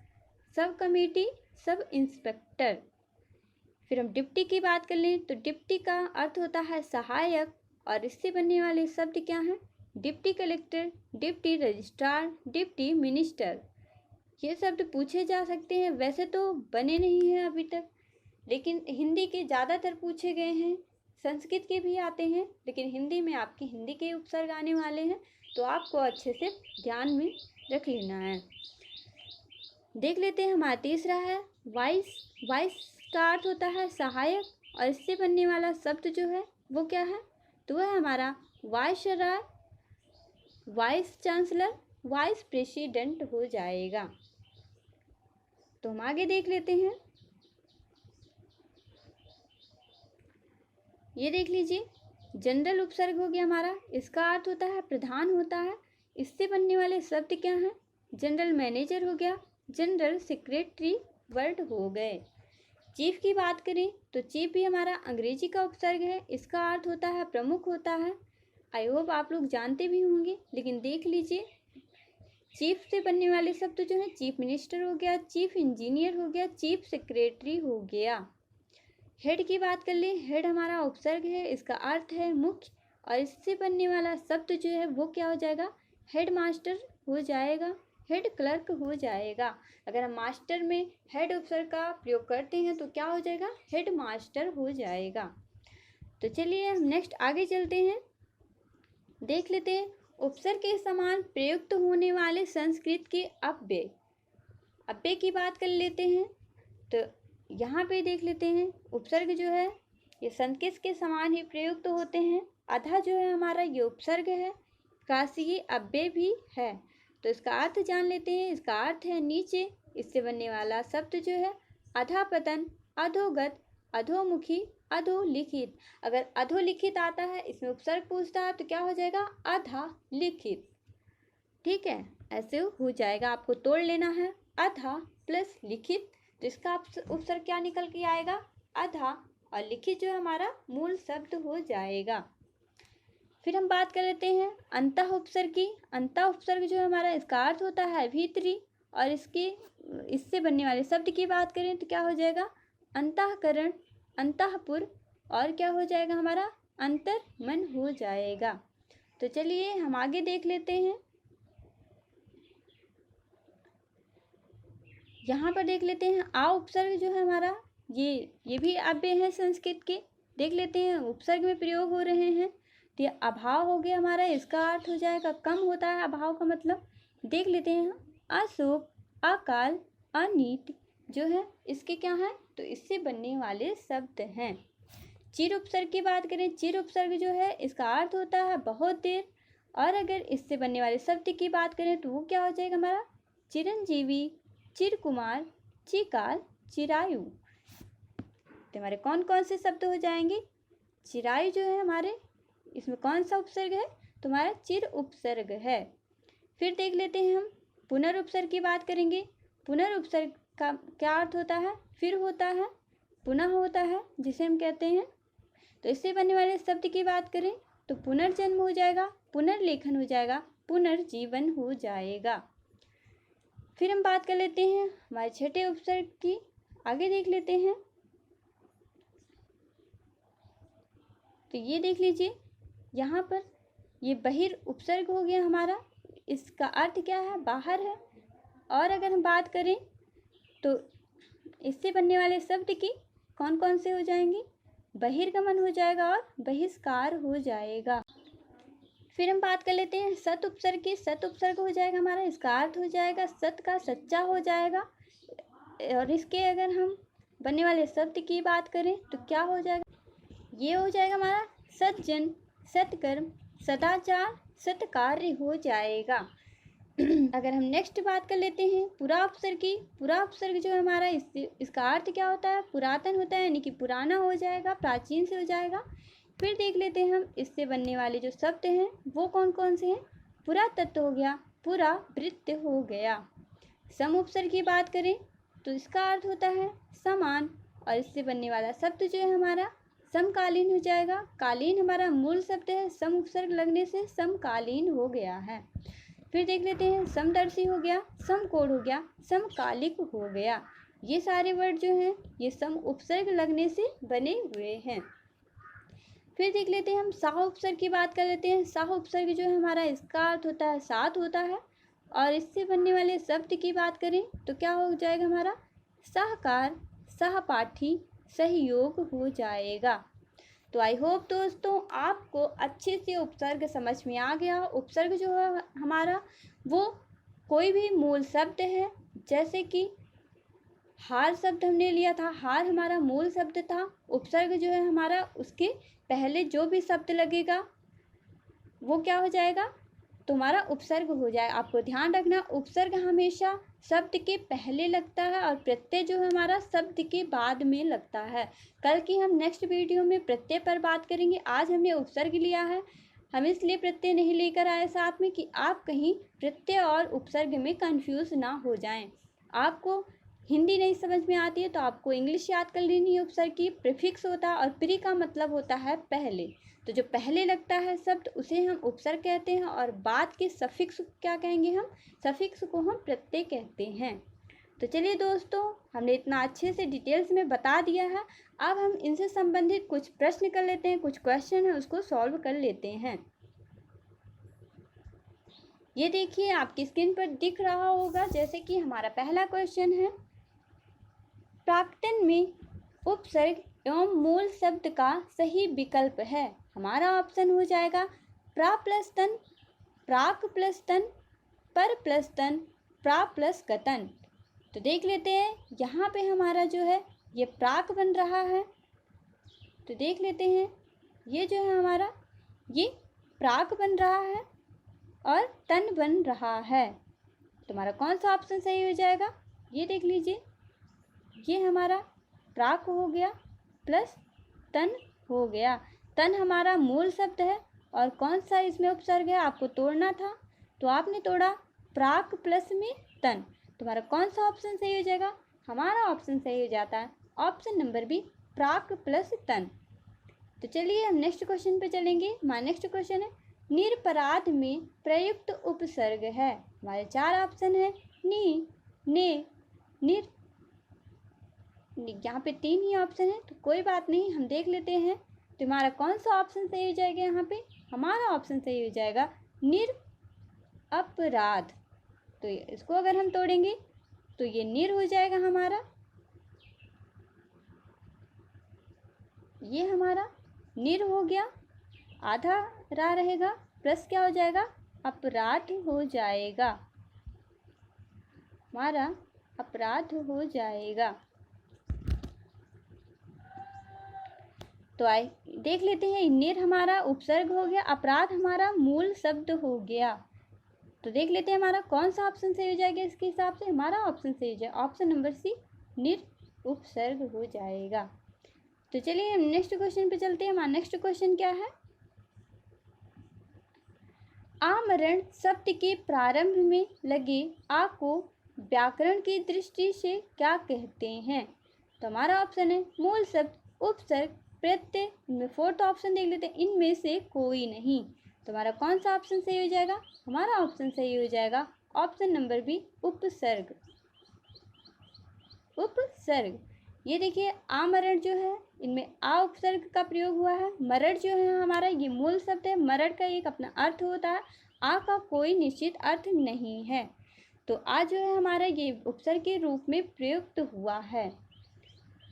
सब कमेटी, सब इंस्पेक्टर। फिर हम डिप्टी की बात कर लें तो डिप्टी का अर्थ होता है सहायक। और इससे बनने वाले शब्द क्या हैं, deputy collector, deputy registrar, deputy minister. ये शब्द पूछे जा सकते हैं, वैसे तो बने नहीं हैं अभी तक, लेकिन हिंदी के ज़्यादातर पूछे गए हैं। संस्कृत के भी आते हैं, लेकिन हिंदी में आपके हिंदी के उपसर्ग आने वाले हैं, तो आपको अच्छे से ध्यान में रख लेना है। देख लेते हैं हमारा तीसरा है वाइस। वाइस का अर्थ होता है सहायक। और इससे बनने वाला शब्द जो है वो क्या है, तो वह हमारा viceroy, vice chancellor, vice president हो जाएगा। तो हम आगे देख लेते हैं। ये देख लीजिए, जनरल उपसर्ग हो गया हमारा। इसका अर्थ होता है प्रधान होता है। इससे बनने वाले शब्द क्या हैं, जनरल मैनेजर हो गया, जनरल सेक्रेटरी वर्ड हो गए। चीफ की बात करें तो चीफ भी हमारा अंग्रेजी का उपसर्ग है। इसका अर्थ होता है प्रमुख होता है। आई होप आप लोग जानते भी होंगे, लेकिन देख लीजिए। चीफ से बनने वाले शब्द जो है चीफ मिनिस्टर हो गया, चीफ इंजीनियर हो गया, चीफ सेक्रेटरी हो गया। हेड की बात कर ले, हेड हमारा उपसर्ग है, इसका अर्थ है मुख्य, और इससे बनने वाला शब्द जो है वो क्या हो जाएगा, हेड मास्टर हो जाएगा, हेड क्लर्क हो जाएगा। अगर हम मास्टर में हेड उपसर्ग का प्रयोग करते हैं तो क्या हो जाएगा, हेड मास्टर हो जाएगा। तो चलिए हम नेक्स्ट आगे चलते हैं, देख लेते हैं उपसर्ग के समान प्रयुक्त होने वाले संस्कृत के अव्यय। अव्यय की बात कर लेते हैं, तो यहाँ पे देख लेते हैं उपसर्ग जो है ये संस्कृत के समान ही प्रयुक्त होते हैं। अधा जो है हमारा ये उपसर्ग है, काशी ये अव्यय भी है। तो इसका अर्थ जान लेते हैं। इसका अर्थ है नीचे, इससे बनने वाला शब्द जो है अधापतन, अधोगत, अधोमुखी, अधोलिखित। अगर अधोलिखित आता है, इसमें उपसर्ग पूछता है तो क्या हो जाएगा, अधा लिखित। ठीक है, ऐसे हो जाएगा, आपको तोड़ लेना है, अधा प्लस लिखित, तो इसका उपसर्ग क्या निकल के आएगा, अधा, और लिखित जो हमारा मूल शब्द हो जाएगा। फिर हम बात कर लेते हैं अंतः उपसर्ग की। अंतः उपसर्ग जो हमारा, इसका अर्थ होता है भीतरी, और इससे बनने वाले शब्द की बात करें तो क्या हो जाएगा, अंतःकरण, अंतःपुर, और क्या हो जाएगा हमारा, अंतर्मन हो जाएगा। तो चलिए हम आगे देख लेते हैं। यहाँ पर देख लेते हैं आ उपसर्ग जो है हमारा, ये भी अव्यय है संस्कृत के। देख लेते हैं उपसर्ग में प्रयोग हो रहे हैं, तो ये अभाव हो गया हमारा, इसका अर्थ हो जाएगा कम होता है अभाव का मतलब। देख लेते हैं अशुभ, अकाल, अनीति जो है इसके क्या है, तो इससे बनने वाले शब्द हैं। चिर उपसर्ग की बात करें, चिर उपसर्ग जो है इसका अर्थ होता है बहुत देर, और अगर इससे बनने वाले शब्द की बात करें तो वो क्या हो जाएगा हमारा, चिरंजीवी, चिरकुमार, चिकाल, चिरायु। तो हमारे कौन कौन से शब्द हो जाएंगे, चिरायु जो है हमारे, इसमें कौन सा उपसर्ग है, तुम्हारा चिर उपसर्ग है। फिर देख लेते हैं हम पुनरुपसर्ग की बात करेंगे। पुनरुपसर्ग का क्या अर्थ होता है, फिर होता है, पुनः होता है जिसे हम कहते हैं। तो इससे बनने वाले शब्द की बात करें तो पुनर्जन्म हो जाएगा, पुनर्लेखन हो जाएगा, पुनर्जीवन हो जाएगा। फिर हम बात कर लेते हैं हमारे छठे उपसर्ग की, आगे देख लेते हैं। तो ये देख लीजिए यहाँ पर ये बहिर उपसर्ग हो गया हमारा, इसका अर्थ क्या है, बाहर है। और अगर हम बात करें तो इससे बनने वाले शब्द की कौन कौन से हो जाएंगे, बहिर्गमन हो जाएगा और बहिष्कार हो जाएगा। फिर हम बात कर लेते हैं सत उपसर्ग की। सत उपसर्ग हो जाएगा हमारा, इसका अर्थ हो जाएगा सत का सच्चा हो जाएगा। और इसके अगर हम बनने वाले शब्द की बात करें तो क्या हो जाएगा, ये हो जाएगा हमारा सज्जन, सत्कर्म, सदाचार, सत्कार्य हो जाएगा। अगर हम नेक्स्ट बात कर लेते हैं पुरा उपसर्ग की। पुरा उपसर्ग जो है हमारा, इसका अर्थ क्या होता है, पुरातन होता है, यानी कि पुराना हो जाएगा, प्राचीन से हो जाएगा। फिर देख लेते हैं हम इससे बनने वाले जो शब्द हैं वो कौन कौन से हैं। पुरातत्व हो गया, पुरा वृत्त हो गया। सम उपसर्ग की बात करें तो इसका अर्थ होता है समान, और इससे बनने वाला शब्द जो है हमारा समकालीन हो जाएगा। कालीन हमारा मूल शब्द है, सम उपसर्ग लगने से समकालीन हो गया है। फिर देख लेते हैं समदर्शी हो गया, समकोण हो गया, समकालिक हो गया। ये सारे वर्ड जो हैं ये सम उपसर्ग लगने से बने हुए हैं। फिर देख लेते हैं हम साह उपसर्ग की बात कर लेते हैं। साह उपसर्ग जो है हमारा, इसका अर्थ होता है साथ होता है, और इससे बनने वाले शब्द की बात करें तो क्या हो जाएगा हमारा, सहकार, सहपाठी, सहयोग हो जाएगा। तो आई होप दोस्तों आपको अच्छे से उपसर्ग समझ में आ गया। उपसर्ग जो है हमारा वो कोई भी मूल शब्द है, जैसे कि हार शब्द हमने लिया था, हार हमारा मूल शब्द था। उपसर्ग जो है हमारा, उसके पहले जो भी शब्द लगेगा वो क्या हो जाएगा, तुम्हारा उपसर्ग हो जाए। आपको ध्यान रखना, उपसर्ग हमेशा शब्द के पहले लगता है और प्रत्यय जो है हमारा शब्द के बाद में लगता है। कल की हम नेक्स्ट वीडियो में प्रत्यय पर बात करेंगे। आज हमने उपसर्ग लिया है, हम इसलिए प्रत्यय नहीं लेकर आए साथ में कि आप कहीं प्रत्यय और उपसर्ग में कंफ्यूज ना हो जाएं। आपको हिंदी नहीं समझ में आती है तो आपको इंग्लिश याद कर लेनी है। उपसर्ग की प्रीफिक्स होता है और प्री का मतलब होता है पहले। तो जो पहले लगता है शब्द उसे हम उपसर्ग कहते हैं और बाद के सफिक्स क्या कहेंगे हम, सफिक्स को हम प्रत्यय कहते हैं। तो चलिए दोस्तों, हमने इतना अच्छे से डिटेल्स में बता दिया है। अब हम इनसे संबंधित कुछ प्रश्न कर लेते हैं, कुछ क्वेश्चन है उसको सॉल्व कर लेते हैं। ये देखिए आपकी स्क्रीन पर दिख रहा होगा, जैसे कि हमारा पहला क्वेश्चन है, प्राक्तन में उपसर्ग एवं मूल शब्द का सही विकल्प है। हमारा ऑप्शन हो जाएगा प्रा प्लस तन, प्राक प्लस तन, पर प्लस तन, प्रा प्लस गतन। तो देख लेते हैं, यहाँ पे हमारा जो है ये प्राक बन रहा है। तो देख लेते हैं, ये जो है हमारा ये प्राक बन रहा है और तन बन रहा है। तो हमारा कौन सा ऑप्शन सही हो जाएगा, ये देख लीजिए, ये हमारा प्राक हो गया प्लस तन हो गया। तन हमारा मूल शब्द है और कौन सा इसमें उपसर्ग है, आपको तोड़ना था तो आपने तोड़ा प्राक प्लस में तन। तुम्हारा कौन सा ऑप्शन सही हो जाएगा, हमारा ऑप्शन सही हो जाता है ऑप्शन नंबर बी, प्राक प्लस तन। तो चलिए हम नेक्स्ट क्वेश्चन पे चलेंगे। हमारा नेक्स्ट क्वेश्चन है, निरपराध में प्रयुक्त उपसर्ग है। हमारे 4 ऑप्शन है, नी, ने, निर। यहाँ पे 3 ही ऑप्शन है तो कोई बात नहीं, हम देख लेते हैं। तो हमारा कौन सा ऑप्शन सही हो जाएगा, यहाँ पे हमारा ऑप्शन सही हो जाएगा निर अपराध। तो इसको अगर हम तोड़ेंगे तो ये निर हो जाएगा हमारा, ये हमारा निर हो गया, आधा रा रहेगा प्लस क्या हो जाएगा, अपराध हो जाएगा, हमारा अपराध हो जाएगा। तो आए देख लेते हैं, निर हमारा उपसर्ग हो गया, अपराध हमारा मूल शब्द हो गया। तो देख लेते हैं हमारा कौन सा ऑप्शन सही हो जाएगा, इसके हिसाब से हमारा ऑप्शन सही हो जाएगा ऑप्शन नंबर सी, निर उपसर्ग हो जाएगा। तो चलिए हम नेक्स्ट क्वेश्चन पे चलते हैं। हमारा नेक्स्ट क्वेश्चन क्या है, आमरण शब्द के प्रारंभ में लगे आ को व्याकरण की दृष्टि से क्या कहते हैं। तो हमारा ऑप्शन है मूल शब्द, उपसर्ग, प्रत्यय। इनमें 4th ऑप्शन देख लेते हैं, इनमें से कोई नहीं। तो हमारा कौन सा ऑप्शन सही हो जाएगा, हमारा ऑप्शन सही हो जाएगा ऑप्शन नंबर बी, उपसर्ग, उपसर्ग। ये देखिए आमरण जो है इनमें आ उपसर्ग का प्रयोग हुआ है। मरण जो है हमारा ये मूल शब्द है, मरण का एक अपना अर्थ होता है, आ का कोई निश्चित अर्थ नहीं है। तो आ जो है हमारा ये उपसर्ग के रूप में प्रयुक्त हुआ है।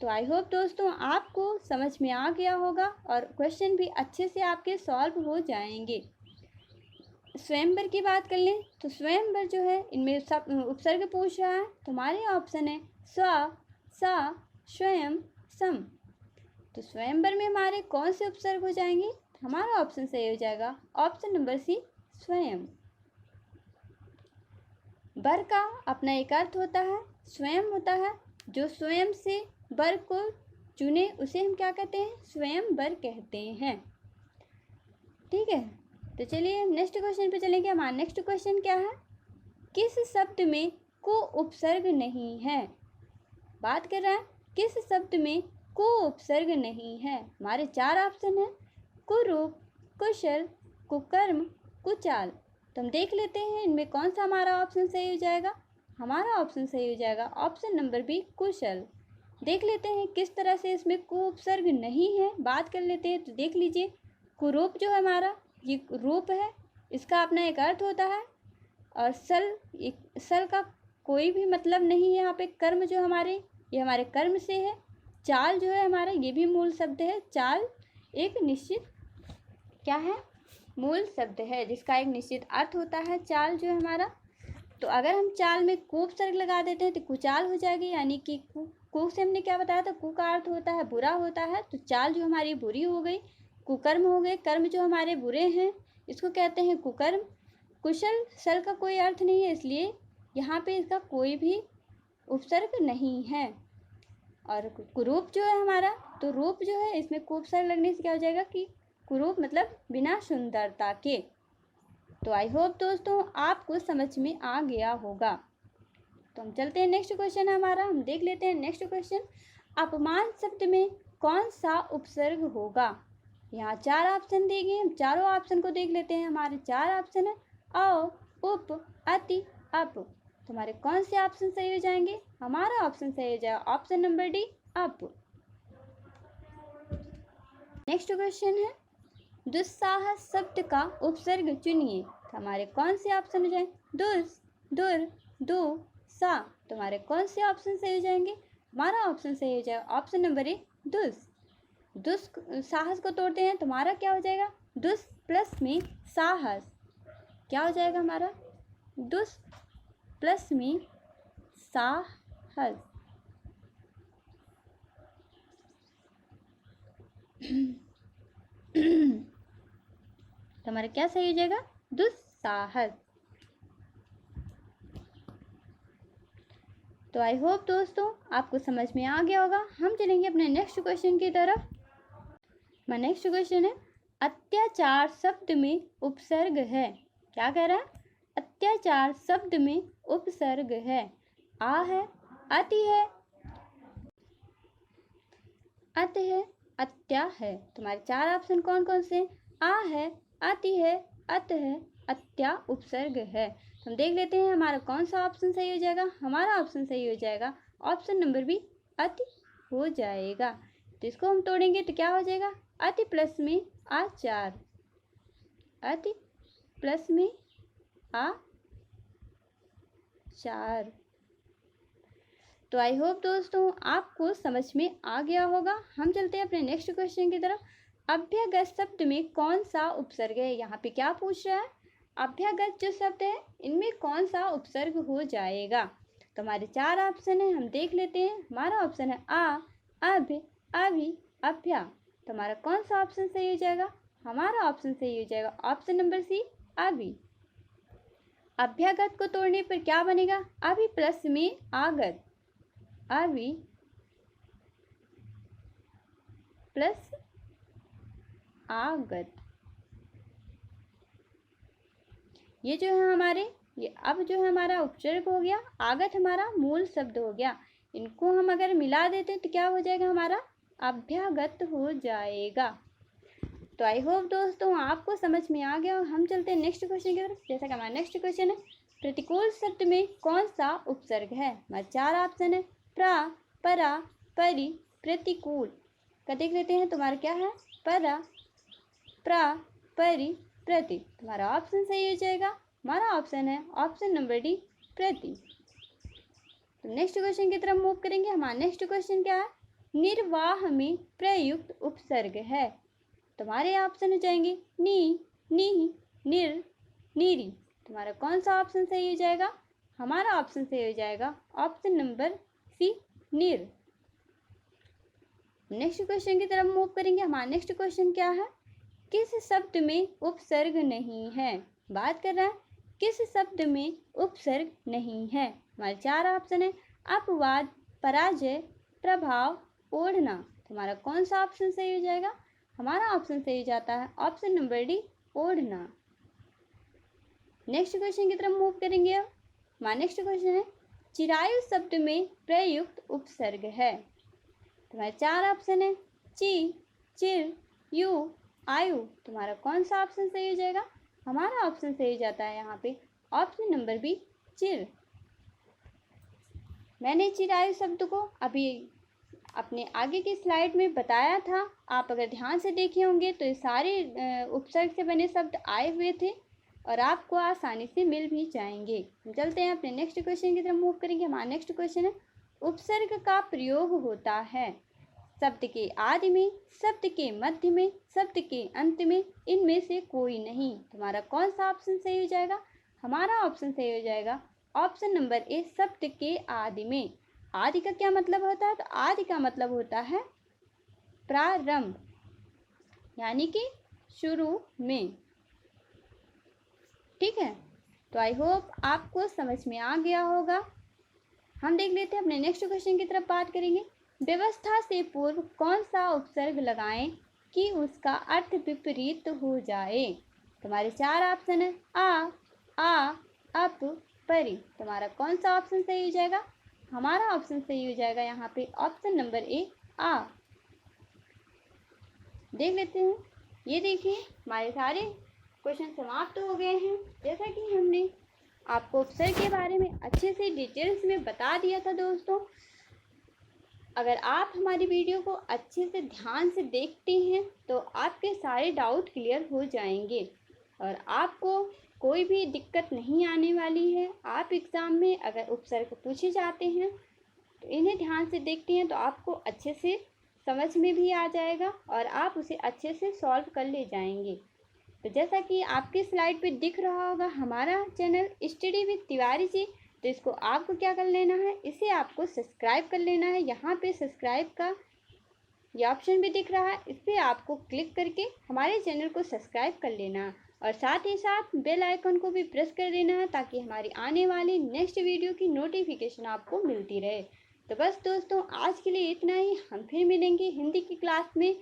तो आई होप दोस्तों आपको समझ में आ गया होगा और क्वेश्चन भी अच्छे से आपके सॉल्व हो जाएंगे। स्वयंवर की बात कर लें तो स्वयंवर जो है इनमें सब उपसर्ग पूछ रहा है। तो हमारे ऑप्शन है स्व, सा, स्वयं, सम। तो स्वयंवर में हमारे कौन से उपसर्ग हो जाएंगे, हमारा ऑप्शन सही हो जाएगा ऑप्शन नंबर सी, स्वयं। वर का अपना एक अर्थ होता है, स्वयं होता है। जो स्वयं से वर को चुने उसे हम क्या कहते हैं, स्वयं वर कहते हैं। ठीक है, तो चलिए नेक्स्ट क्वेश्चन पे चलेंगे। हमारा नेक्स्ट क्वेश्चन क्या है, किस शब्द में को उपसर्ग नहीं है। बात कर रहा है किस शब्द में को उपसर्ग नहीं है। हमारे 4 ऑप्शन है, कुरूप, कुशल, कुकर्म, कुचाल। तो हम देख लेते हैं इनमें कौन सा हमारा ऑप्शन सही हो जाएगा, हमारा ऑप्शन सही हो जाएगा ऑप्शन नंबर बी, कुशल। देख लेते हैं किस तरह से इसमें को उपसर्ग नहीं है, बात कर लेते हैं। तो देख लीजिए कुरूप जो है हमारा ये रूप है, इसका अपना एक अर्थ होता है और सल का कोई भी मतलब नहीं है यहाँ पे। कर्म जो हमारे ये हमारे कर्म से है। चाल जो है हमारा ये भी मूल शब्द है, चाल एक निश्चित क्या है, मूल शब्द है जिसका एक निश्चित अर्थ होता है, चाल जो है हमारा। तो अगर हम चाल में को उपसर्ग लगा देते हैं तो कुचाल हो जाएगी, यानी कि कु से हमने क्या बताया था, कु का अर्थ होता है बुरा होता है। तो चाल जो हमारी बुरी हो गई, कुकर्म हो गए, कर्म जो हमारे बुरे हैं इसको कहते हैं कुकर्म। कुशल सल का कोई अर्थ नहीं है, इसलिए यहाँ पे इसका कोई भी उपसर्ग नहीं है। और कुरूप जो है हमारा, तो रूप जो है इसमें को उपसर्ग लगने से क्या हो जाएगा कि कुरूप मतलब बिना सुंदरता के। तो आई होप दोस्तों आपको समझ में आ गया होगा। तो हम चलते हैं नेक्स्ट क्वेश्चन है हमारा, हम देख लेते हैं नेक्स्ट क्वेश्चन, अपमान शब्द में कौन सा उपसर्ग होगा। यहाँ 4 ऑप्शन दिए गए, हम चारों ऑप्शन को देख लेते हैं। हमारे 4 ऑप्शन है अ, उप, अति, अप। तुम्हारे कौन से ऑप्शन सही हो जाएंगे? हमारा ऑप्शन सही हो जाएगा option number D, up. Next question है दुस्साहस शब्द का उपसर्ग चुनिए। हमारे कौन से ऑप्शन हो जाए? दुस, दुर, दु, सा। तुम्हारे कौन से ऑप्शन सही हो जाएंगे? हमारा ऑप्शन सही हो जाएगा ऑप्शन नंबर ए, दुस। दुस साहस को तोड़ते हैं, तुम्हारा क्या हो जाएगा? दुस प्लस में साहस, क्या हो जाएगा हमारा? दुस प्लस में साहस। तुम्हारा क्या सही हो जाएगा? दुस्साहस। तो आई होप दोस्तों आपको समझ में आ गया होगा। हम चलेंगे अपने नेक्स्ट क्वेश्चन की तरफ। हमारा नेक्स्ट क्वेश्चन है अत्याचार शब्द में उपसर्ग है। क्या कह रहा है? अत्याचार शब्द में उपसर्ग है। आ है, अति है, अत है, अत्या है। तुम्हारे 4 ऑप्शन कौन कौन से? आ है, अति है, अत है, अत्या उपसर्ग है। तो हम देख लेते हैं हमारा कौन सा ऑप्शन सही हो जाएगा। हमारा ऑप्शन सही हो जाएगा ऑप्शन नंबर बी, अति हो जाएगा। तो इसको हम तोड़ेंगे तो क्या हो जाएगा? अति प्लस में आचार, अति प्लस में आचार। तो आई होप दोस्तों आपको समझ में आ गया होगा। हम चलते हैं अपने नेक्स्ट क्वेश्चन की तरफ। अभ्यागत शब्द में कौन सा उपसर्ग है? यहाँ पे क्या पूछ रहा है? अभ्यागत जो शब्द है इनमें कौन सा उपसर्ग हो जाएगा? तो हमारे 4 ऑप्शन है, हम देख लेते हैं। हमारा ऑप्शन है आ, अभ, अभि, अभ्या। तो हमारा कौन सा ऑप्शन सही हो जाएगा? हमारा ऑप्शन सही हो जाएगा ऑप्शन नंबर सी, अभि। अभ्यागत को तोड़ने पर क्या बनेगा? अभि प्लस में आगत, अभि प्लस आगत। ये जो है हमारे, ये अब जो है हमारा उपसर्ग हो गया, आगत हमारा मूल शब्द हो गया। इनको हम अगर मिला देते तो क्या हो जाएगा? हमारा अभ्यागत हो जाएगा। तो आई होप दोस्तों आपको समझ में आ गया। हम चलते हैं नेक्स्ट क्वेश्चन की तरफ। जैसा कि हमारा नेक्स्ट क्वेश्चन है प्रतिकूल शब्द में कौन सा उपसर्ग है? हमारे 4 ऑप्शन है प्रा, परा, परि, प्रतिकूल। का देख लेते हैं। तुम्हारा क्या है? परा, प्रा, परि, प्रति। तुम्हारा ऑप्शन सही हो जाएगा। हमारा ऑप्शन है ऑप्शन नंबर डी, प्रति। तो नेक्स्ट क्वेश्चन की तरफ मूव करेंगे। हमारा नेक्स्ट क्वेश्चन क्या है? निर्वाह में प्रयुक्त उपसर्ग है। तुम्हारे ऑप्शन हो जाएंगे नी, नी, निर, नीरी। तुम्हारा कौन सा ऑप्शन सही हो जाएगा? हमारा ऑप्शन सही हो जाएगा ऑप्शन नंबर सी, निर। नेक्स्ट क्वेश्चन की तरफ मूव करेंगे। हमारा नेक्स्ट क्वेश्चन क्या है? किस शब्द में उपसर्ग नहीं है? बात कर रहा है किस शब्द में उपसर्ग नहीं है। हमारे 4 ऑप्शन है अपवाद, पराजय, प्रभाव, ओढ़ना। तुम्हारा कौन सा ऑप्शन सही हो जाएगा? हमारा ऑप्शन सही हो जाता है ऑप्शन नंबर डी, ओढ़ना। नेक्स्ट क्वेश्चन की तरफ मूव करेंगे। अब हमारा नेक्स्ट क्वेश्चन है चिरायु शब्द में प्रयुक्त उपसर्ग है। तुम्हारे 4 ऑप्शन है ची, चिर, यू, आयु। तुम्हारा कौन सा ऑप्शन सही हो जाएगा? हमारा ऑप्शन सही हो जाता है यहाँ पे ऑप्शन नंबर बी, चिर। मैंने चिरायु शब्द को अभी अपने आगे की स्लाइड में बताया था। आप अगर ध्यान से देखे होंगे तो ये सारे उपसर्ग से बने शब्द आए हुए थे और आपको आसानी से मिल भी जाएंगे। हम चलते हैं अपने नेक्स्ट क्वेश्चन की तरफ मूव करेंगे। हमारा नेक्स्ट क्वेश्चन है उपसर्ग का प्रयोग होता है शब्द के आदि में, शब्द के मध्य में, शब्द के अंत में, इनमें से कोई नहीं। तुम्हारा कौन सा ऑप्शन सही हो जाएगा? हमारा ऑप्शन सही हो जाएगा ऑप्शन नंबर ए, शब्द के आदि में। आदि का क्या मतलब होता है? तो आदि का मतलब होता है प्रारंभ, यानी कि शुरू में। ठीक है, तो आई होप आपको समझ में आ गया होगा। हम देख लेते हैं अपने नेक्स्ट क्वेश्चन की तरफ बात करेंगे। व्यवस्था से पूर्व कौन सा उपसर्ग लगाएं कि उसका अर्थ विपरीत हो जाए? तुम्हारे 4 ऑप्शन है आ, अप, परि। तुम्हारा कौन सा ऑप्शन सही हो जाएगा? हमारा ऑप्शन सही हो जाएगा यहाँ पे ऑप्शन नंबर ए, आ। देख लेते हैं ये देखिए हमारे सारे क्वेश्चन समाप्त हो गए हैं। जैसा कि हमने आपको उपसर्ग के बारे में अच्छे से डिटेल्स में बता दिया था दोस्तों। अगर आप हमारी वीडियो को अच्छे से ध्यान से देखते हैं तो आपके सारे डाउट क्लियर हो जाएंगे और आपको कोई भी दिक्कत नहीं आने वाली है। आप एग्ज़ाम में अगर उपसर्ग पूछे जाते हैं तो इन्हें ध्यान से देखते हैं तो आपको अच्छे से समझ में भी आ जाएगा और आप उसे अच्छे से सॉल्व कर ले जाएंगे। तो जैसा कि आपकी स्लाइड पे दिख रहा होगा हमारा channel study with Tiwari ji, तो इसको आपको क्या कर लेना है, इसे आपको सब्सक्राइब कर लेना है। यहाँ पे सब्सक्राइब का ये ऑप्शन भी दिख रहा है, इस पर आपको क्लिक करके हमारे चैनल को सब्सक्राइब कर लेना है और साथ ही साथ बेल आइकन को भी प्रेस कर देना है ताकि हमारी आने वाली नेक्स्ट वीडियो की नोटिफिकेशन आपको मिलती रहे। तो बस दोस्तों आज के लिए इतना ही। हम फिर मिलेंगे हिंदी की क्लास में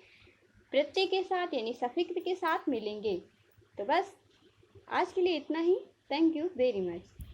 प्रत्यय के साथ यानी सफिक्स के साथ मिलेंगे। तो बस आज के लिए इतना ही। Thank you very much.